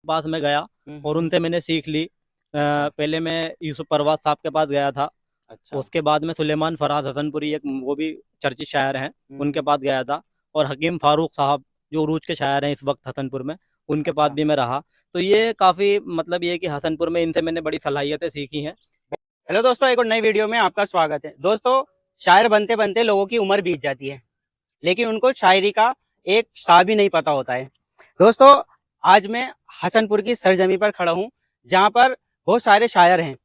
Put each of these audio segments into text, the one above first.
पास में गया और उनसे मैंने सीख ली। पहले मैं यूसुफ परवाज़ साहब के पास गया था। अच्छा। उसके बाद में सुलेमान फराज हसनपुरी, एक वो भी चर्चित शायर हैं, उनके पास गया था। और हकीम फारूक साहब जो उरूज के शायर हैं इस वक्त हसनपुर में, उनके पास अच्छा। भी मैं रहा। तो ये काफ़ी मतलब ये कि हसनपुर में इनसे मैंने बड़ी सलाहियतें सीखी हैं। हेलो दोस्तों, एक और नई वीडियो में आपका स्वागत है। दोस्तों, शायर बनते बनते लोगों की उम्र बीत जाती है, लेकिन उनको शायरी का एक सा भी नहीं पता होता है। दोस्तों, आज मैं हसनपुर की सरजमी पर खड़ा हूँ, जहाँ पर बहुत सारे शायर हैं।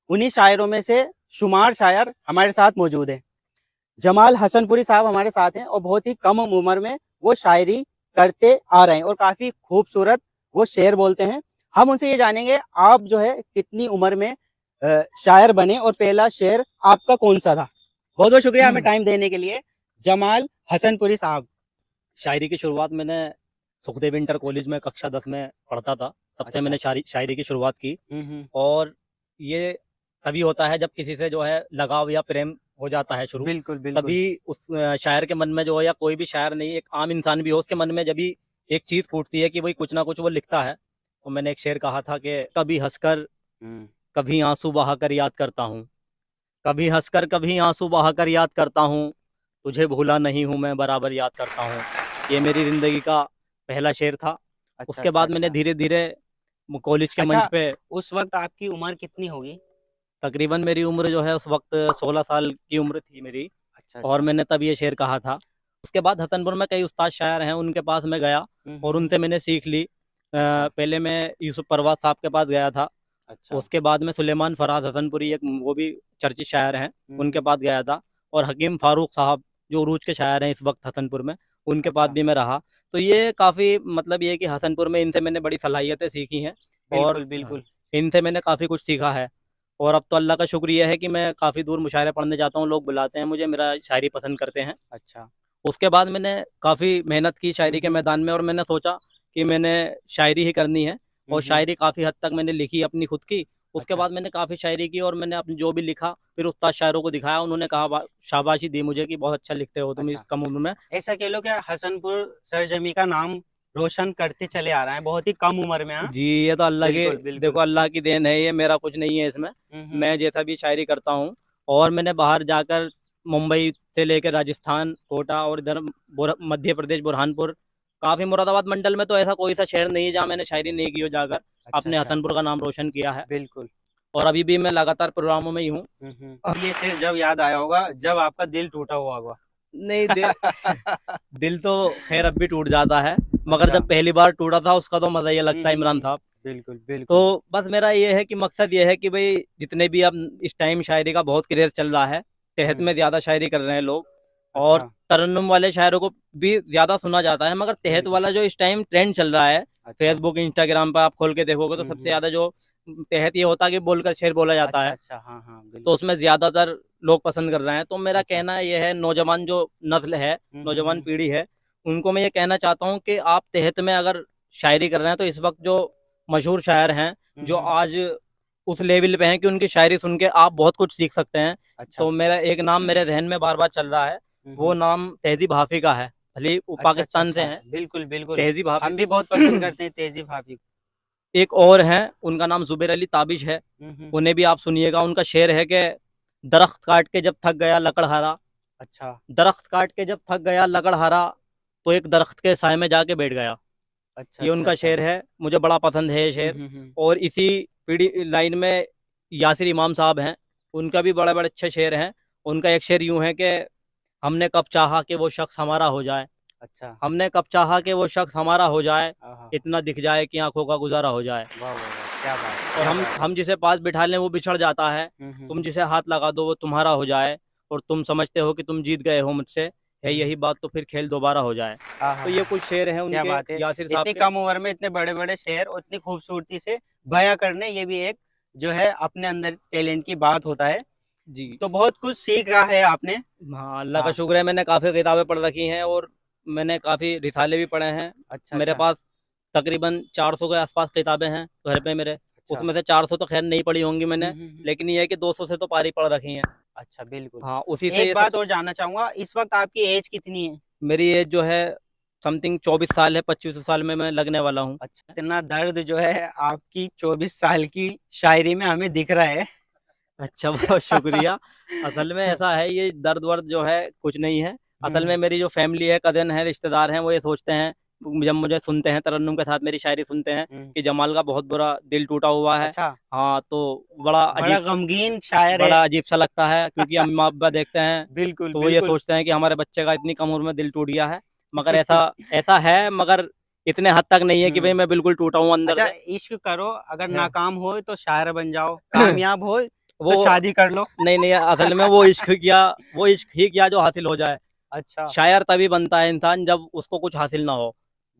उन्हीं शायरों में से शुमार शायर हमारे साथ मौजूद है। जमाल हसनपुरी साहब हमारे साथ हैं और बहुत ही कम उम्र में वो शायरी करते आ रहे हैं और काफी खूबसूरत वो शेर बोलते हैं। हम उनसे ये जानेंगे, आप जो है कितनी उम्र में शायर बने और पहला शेर आपका कौन सा था। बहुत बहुत शुक्रिया हमें टाइम देने के लिए, जमाल हसनपुरी साहब। शायरी की शुरुआत मैंने सुखदेव इंटर कॉलेज में कक्षा 10 में पढ़ता था, तब से अच्छा। मैंने शायरी की शुरुआत की। हम्म। और ये तभी होता है जब किसी से जो है लगाव या प्रेम हो जाता है शुरू, बिल्कुल बिल्कुल। तभी उस शायर के मन में जो है, या कोई भी शायर नहीं, एक आम इंसान भी हो, उसके मन में जब भी एक चीज फूटती है कि वही कुछ ना कुछ वो लिखता है। तो मैंने एक शेर कहा था कि कभी हंसकर हम्म। कभी आंसू बहाकर याद करता हूँ, कभी हंसकर कभी आंसू बहाकर याद करता हूँ, तुझे भूला नहीं हूँ मैं बराबर याद करता हूँ। ये मेरी जिंदगी का पहला शेर था। अच्छा उसके अच्छा बाद मैंने अच्छा। धीरे धीरे कॉलेज के मंच अच्छा, पे, उस वक्त आपकी उम्र कितनी होगी? तकरीबन मेरी उम्र जो है उस वक्त 16 साल की उम्र थी मेरी। अच्छा और अच्छा। मैंने तब ये शेर कहा था। उसके बाद हसनपुर में कई उस्ताद शायर हैं, उनके पास मैं गया और हम्म। उनसे मैंने सीख ली। अच्छा पहले मैं यूसुफ परवाज़ साहब के पास गया था। अच्छा। उसके बाद में सुलेमान फराज हसनपुरी, एक वो भी चर्चित शायर हैं, उनके हम्म। पास गया था। और हकीम फारूक साहब जो उरूज के शायर हैं इस वक्त हसनपुर में, उनके पास अच्छा। भी मैं रहा। तो ये काफ़ी मतलब ये कि हसनपुर में इनसे मैंने बड़ी सलाहियतें सीखी हैं। और बिल्कुल बिल्कुल। इनसे मैंने काफ़ी कुछ सीखा है। और अब तो अल्लाह का शुक्र ये है कि मैं काफ़ी दूर मुशायरे पढ़ने जाता हूँ, लोग बुलाते हैं मुझे, मेरा शायरी पसंद करते हैं। अच्छा। उसके बाद मैंने काफ़ी मेहनत की शायरी के हम्म। मैदान में, और मैंने सोचा कि मैंने शायरी ही करनी है। और हम्म। शायरी काफ़ी हद तक मैंने लिखी अपनी खुद की। उसके अच्छा। बाद मैंने काफ़ी शायरी की और मैंने अपने जो भी लिखा फिर उस्ताद शायरों को दिखाया, उन्होंने कहा शाबाशी दी मुझे कि बहुत अच्छा लिखते हो तुम इस अच्छा, कम उम्र में। ऐसा कह लो कि हसनपुर सरजमी का नाम रोशन करते चले आ रहा है बहुत ही कम उम्र में। हाँ, जी, ये तो अल्लाह के, बिल्कुल बिल्कुल। देखो अल्लाह की देन है, ये मेरा कुछ नहीं है इसमें। हम्म। मैं जैसा भी शायरी करता हूँ। और मैंने बाहर जाकर मुंबई से लेकर राजस्थान, कोटा, और इधर मध्य प्रदेश बुरहानपुर, काफ़ी मुरादाबाद मंडल में तो ऐसा कोई सा शहर नहीं है जहाँ मैंने शायरी नहीं की हो जाकर अच्छा अपने अच्छा। हसनपुर का नाम रोशन किया है। बिल्कुल। और अभी भी मैं लगातार प्रोग्रामों में ही हूँ। ये शेर जब याद आया होगा जब आपका दिल टूटा हुआ होगा। नहीं, दिल दिल तो खैर अब भी टूट जाता है, मगर अच्छा। जब पहली बार टूटा था उसका तो मज़ा ये लगता है इमरान हम्म। साहब। बिल्कुल बिल्कुल। तो बस मेरा ये है कि मकसद ये है कि भाई जितने भी अब इस टाइम शायरी का बहुत क्रेज चल रहा है, तहत हम्म। में ज़्यादा शायरी कर रहे हैं लोग। और अच्छा तरन्नुम वाले शायरों को भी ज़्यादा सुना जाता है, मगर तहत बिल्कुल। वाला जो इस टाइम ट्रेंड चल रहा है, अच्छा। फेसबुक इंस्टाग्राम पर आप खोल के देखोगे तो सबसे ज़्यादा जो तहत ये होता है कि बोलकर शेर बोला जाता अच्छा है। अच्छा। हाँ हाँ तो बिल्कुल। उसमें ज़्यादातर लोग पसंद कर रहे हैं। तो मेरा अच्छा। कहना ये है, नौजवान जो नस्ल है, नौजवान हम्म। पीढ़ी है, उनको मैं ये कहना चाहता हूँ कि आप तहत में अगर शायरी कर रहे हैं तो इस वक्त जो मशहूर शायर हैं, जो हम्म। आज उस लेवल पे हैं कि उनकी शायरी सुन के आप बहुत कुछ सीख सकते हैं। अच्छा। तो मेरा एक नाम मेरे जहन में बार बार चल रहा है, वो नाम तहज़ीब हाफ़ी का है। भले वो अच्छा अच्छा पाकिस्तान से अच्छा। हैं, बिल्कुल बिल्कुल। तहज़ीब हाफ़ी। हम भी बहुत पसंद करते हैं तेजी भाभी। एक और हैं, उनका नाम ज़ुबैर अली ताबिश है, हम्म। उन्हें भी आप सुनिएगा। उनका शेर है कि दरख्त काट के जब थक गया लकड़हारा, अच्छा दरख्त काट के जब थक गया लकड़हारा, तो एक दरख्त के साए में जाके बैठ गया। अच्छा ये अच्छा उनका अच्छा। शेर है, मुझे बड़ा पसंद है ये शेर। हम्म। और इसी पीढ़ी लाइन में यासिर इमाम साहब हैं, उनका भी बड़े बड़े अच्छे शेर हैं। उनका एक शेर यूं है कि हमने कब चाहा कि वो शख्स हमारा हो जाए, अच्छा। हमने कब चाहा कि वो शख्स हमारा हो जाए, आहा। इतना दिख जाए कि आंखों का गुजारा हो जाए। वाह वाह वाह, क्या बात है और क्या हम बात है। हम जिसे पास बिठा लें वो बिछड़ जाता है, तुम हम्म। जिसे हाथ लगा दो वो तुम्हारा हो जाए, और तुम समझते हो कि तुम जीत गए हो मुझसे, है हम्म। यही बात तो फिर खेल दोबारा हो जाए। आहा। तो ये कुछ शेर हैं क्या उनके, बात है। यासिर साहब इतनी के। कम उम्र में इतने बड़े बड़े शेर और इतनी खूबसूरती से बयां करने, ये भी एक जो है अपने अंदर टैलेंट की बात होता है। जी तो बहुत कुछ सीखा है आपने। हाँ, अल्लाह का हाँ। शुक्र है, मैंने काफ़ी किताबें पढ़ रखी हैं और मैंने काफ़ी रिसाले भी पढ़े हैं। अच्छा मेरे अच्छा पास तकरीबन 400 के आसपास किताबें हैं घर पे मेरे। अच्छा। उसमें से 400 तो खैर नहीं पढ़ी होंगी मैंने, हम्म। लेकिन ये है कि 200 से तो पारी पढ़ रखी हैं। अच्छा बिल्कुल। हाँ, उसी से एक ये सब। बात और जानना चाहूंगा, इस वक्त आपकी एज कितनी है? मेरी एज जो है समथिंग 24 साल है, 25 साल में मैं लगने वाला हूँ। अच्छा, इतना दर्द जो है आपकी 24 साल की शायरी में हमें दिख रहा है। अच्छा, बहुत शुक्रिया। असल में ऐसा है, ये दर्द वर्द जो है कुछ नहीं है। असल में मेरी जो फैमिली है, कज़न है, रिश्तेदार हैं, वो ये सोचते हैं, जब मुझे सुनते हैं, तरन्नुम के साथ मेरी शायरी सुनते हैं कि जमाल का बहुत बुरा दिल टूटा हुआ है। अच्छा, हाँ, तो बड़ा बड़ा अजीब गमगीन शायर है। बड़ा अजीब सा लगता है, क्योंकि अम्मा अब्बा देखते हैं बिल्कुल, तो वो ये बिल्कुल। सोचते हैं कि हमारे बच्चे का इतनी कम उम्र में दिल टूट गया है। मगर ऐसा ऐसा है, मगर इतने हद तक नहीं है कि भाई मैं बिल्कुल टूटा हूँ अंदर अच्छा, से। इश्क करो, अगर है। नाकाम हो तो शायर बन जाओ, कामयाब हो वो तो शादी कर लो। नहीं नहीं, असल में वो इश्क ही क्या जो हासिल हो जाए। अच्छा, शायर तभी बनता है इंसान जब उसको कुछ हासिल ना हो।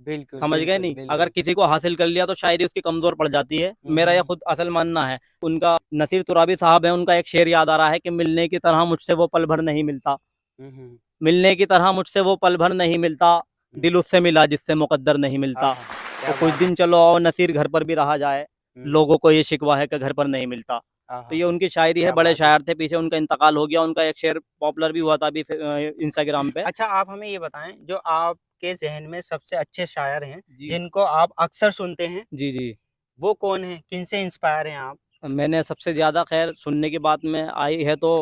बिल्कुल, समझ गए बिल्कुल, नहीं, अगर बिल्कुल। किसी को हासिल कर लिया तो शायरी उसकी कमजोर पड़ जाती है। मेरा यह हुँ, खुद असल मानना है। उनका नसीर तुराबी साहब है, उनका एक शेर याद आ रहा है कि मिलने की तरह मुझसे वो पल भर नहीं मिलता। हुँ, हुँ, मिलने की तरह मुझसे वो पल भर नहीं मिलता, हुँ। दिल उससे मिला जिससे मुकद्दर नहीं मिलता। आहा! तो क्या कुछ बात है। दिन चलो आओ नसीर घर पर भी रहा जाए, हुँ, लोगों को ये शिकवा है कि घर पर नहीं मिलता। तो आहा! ये उनकी शायरी है, क्या बड़े बात है। शायर थे, पीछे उनका इंतकाल हो गया। उनका एक शेर पॉपुलर भी हुआ था अभी इंस्टाग्राम पे। अच्छा, आप हमें ये बताएँ, जो आपके ज़हन में सबसे अच्छे शायर हैं, जी जिनको आप अक्सर सुनते हैं, जी जी। वो कौन हैं? किनसे इंस्पायर हैं आप? मैंने सबसे ज़्यादा खैर सुनने की बात में आई है तो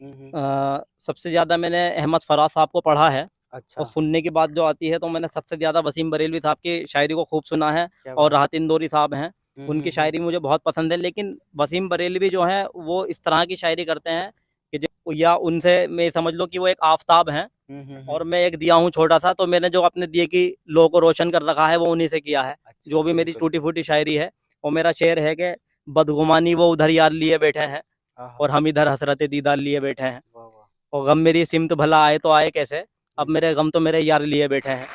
हुँ, हुँ। सबसे ज़्यादा मैंने अहमद फराज साहब को पढ़ा है। और अच्छा, सुनने की बात जो आती है तो मैंने सबसे ज़्यादा वसीम बरेलवी साहब की शायरी को खूब सुना है। क्या और बात है। राहत इंदौरी साहब हैं, हुँ, हुँ, उनकी हुँ। शायरी मुझे बहुत पसंद है। लेकिन वसीम बरेलवी जो हैं वो इस तरह की शायरी करते हैं कि जो, या उनसे मैं समझ लो कि वो एक आफ़ताब हैं हुँ, हुँ, हुँ। और मैं एक दिया हूँ छोटा-सा। तो मैंने जो अपने दिए की लो को रोशन कर रखा है वो उन्हीं से किया है। अच्छा, जो भी मेरी बिल्कुल। टूटी-फूटी शायरी है, और मेरा शेर है कि बदगुमानी वो उधर यार लिए बैठे हैं आहा! और हम इधर हसरत दीदार लिए बैठे हैं। वाह, वाह! और गम मेरी सिमत भला आए तो आए कैसे, अब हुँ, मेरे गम तो मेरे यार लिए बैठे हैं।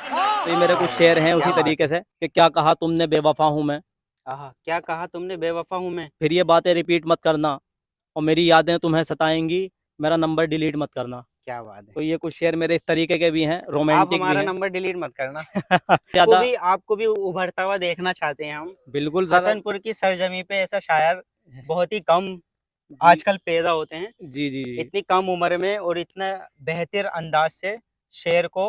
तो ये मेरे वाह, कुछ वाह! शेर हैं क्या उसी बात तरीके है। से कि क्या कहा तुमने बेवफ़ा हूँ मैं, आहा! क्या कहा तुमने बेवफ़ा हूँ मैं। फिर ये बातें रिपीट मत करना, और मेरी यादें तुम्हें सताएँगी, मेरा नंबर डिलीट मत करना। क्या बात है। तो ये कुछ शेर मेरे इस तरीके के भी हैं, आप रोमांटिक भी हमारा हैं। नंबर डिलीट मत करना। ज़्यादा आपको भी उभरता हुआ देखना चाहते हैं हम। बिल्कुल सर। हसनपुर की सरजमी पे ऐसा शायर बहुत ही कम जी, आजकल पैदा होते हैं। जी, जी, जी। इतनी कम उम्र में और इतना बेहतर अंदाज से शेर को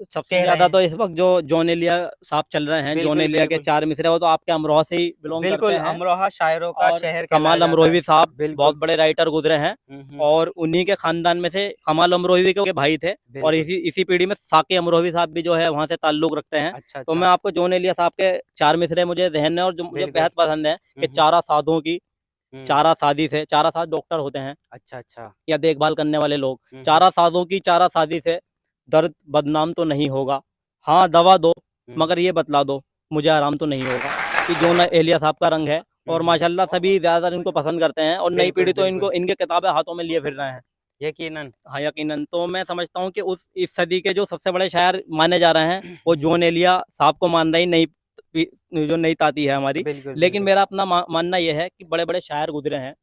सबसे कह रहे ज़्यादा हैं। तो इस वक़्त जो जॉन एलिया साहब चल रहे हैं, जॉन बिल्कुल, एलिया के बिल्कुल। 4 मिसरे, वो तो आपके अमरोहा से ही बिलॉन्ग करते बिल्कुल, हैं। अमरोहा शायरों का और शहर कहलाया कमाल जाता है। अमरोही साहब बहुत बिल्कुल। बड़े राइटर गुज़रे हैं। हुँ, हुँ। और उन्हीं के ख़ानदान में से कमाल अमरोही के भाई थे। और बिल्कुल। इसी इसी पीढ़ी में साक़ी अमरोही साहब भी जो है वहाँ से ताल्लुक़ रखते हैं। अच्छा, तो अच्छा। मैं आपको जॉन एलिया साहब के 4 मिसरे मुझे ज़हन में और जो मुझे बिल्कुल। बेहद पसंद है हुँ, कि हुँ। चारा साधों की हुँ। चारा सादी से, चारा साध डॉक्टर होते हैं अच्छा, अच्छा। या देखभाल करने वाले लोग। हुँ, हुँ। चारा साधों की चारा सादी से दर्द बदनाम तो नहीं होगा। हाँ, दवा दो हुँ। मगर ये बतला दो मुझे आराम तो नहीं होगा। कि जॉन एलिया साहब का रंग है। हुँ, और हुँ। माशाल्लाह सभी ज़्यादातर इनको पसंद करते हैं और नई बिल्कुल, पीढ़ी तो बिल्कुल। इनको इनके किताबें हाथों में लिए फिर रहे हैं। यकीनन। हाँ, यकीनन। तो मैं समझता हूँ कि उस इस सदी के जो सबसे बड़े शायर माने जा रहे हैं, वो हुँ। जॉन एलिया साहब को मान रही नई पी जो नई ताती है हमारी। बिल्कुल, लेकिन बिल्कुल। मेरा अपना मानना ये है कि बड़े-बड़े शायर गुज़रे हैं।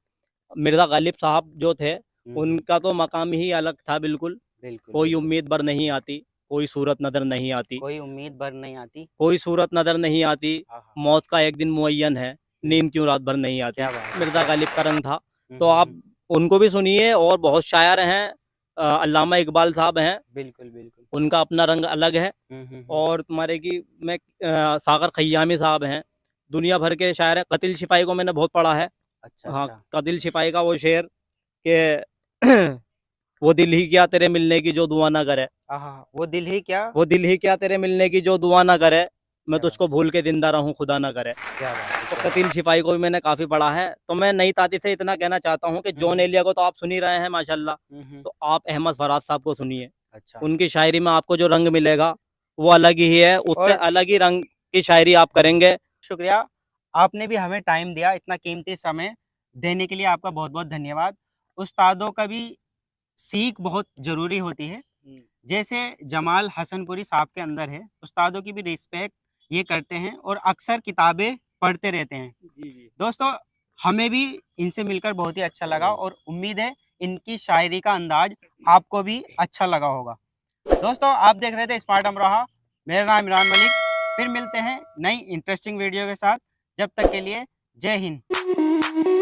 मिर्ज़ा गालिब साहब जो थे, हुँ, हुँ। उनका तो मकाम ही अलग था बिल्कुल। बिल्कुल, कोई बिल्कुल। उम्मीद भर नहीं आती, कोई सूरत नज़र नहीं आती, कोई उम्मीद भर नहीं आती। कोई सूरत नज़र नहीं आती, हाँ, हाँ। मौत का एक दिन मुअय्यन है, हुँ। नींद क्यों रात भर नहीं आती। क्या बात है! मिर्ज़ा गालिब का रंग था। हुँ, तो हुँ, आप हुँ। उनको भी सुनिए। और बहुत शायर हैं, अल्लामा इकबाल साहब हैं, बिल्कुल, बिल्कुल। उनका अपना रंग अलग है। हुँ, हुँ, हुँ। और तुम्हारे कि मैं सागर खय्यामी साहब हैं, दुनिया भर के शायर हैं। कतिल सिपाही को मैंने बहुत पढ़ा है। अच्छा, हाँ, अच्छा। कतिल सिपाही का वो शेर कि वो दिल ही क्या तेरे मिलने की जो दुआ ना करे, आहा! वो दिल ही क्या वो दिल ही क्या तेरे मिलने की जो दुआ ना करे, मैं क्या बात तुझको भूल के जिंदा रहूँ खुदा ना करे। क्या बात है! तो क्या कतिल बात सिपाही को भी मैंने काफ़ी पढ़ा है। तो मैं नई ताती से इतना कहना चाहता हूँ कि हुँ, जॉन हुँ। एलिया को तो आप सुन ही रहे हैं माशाल्लाह। हुँ, हुँ। तो आप अहमद फराज साहब को सुनिए। अच्छा। उनकी शायरी में आपको जो रंग मिलेगा, वो अलग ही है, उससे और अलग ही रंग की शायरी आप करेंगे। शुक्रिया, आपने भी हमें टाइम दिया, इतना कीमती समय देने के लिए आपका बहुत-बहुत धन्यवाद। उस्तादों का भी सीख बहुत ज़रूरी होती है। हुँ। जैसे जमाल हसनपुरी साहब के अंदर है, उस्तादों की भी रिस्पेक्ट ये करते हैं और अक्सर किताबें पढ़ते रहते हैं। जी, जी। दोस्तों, हमें भी इनसे मिलकर बहुत ही अच्छा लगा और उम्मीद है इनकी शायरी का अंदाज़ आपको भी अच्छा लगा होगा। दोस्तों, आप देख रहे थे स्मार्ट अमरोहा, मेरा नाम इमरान मलिक। फिर मिलते हैं नई इंटरेस्टिंग वीडियो के साथ, जब तक के लिए जय हिंद।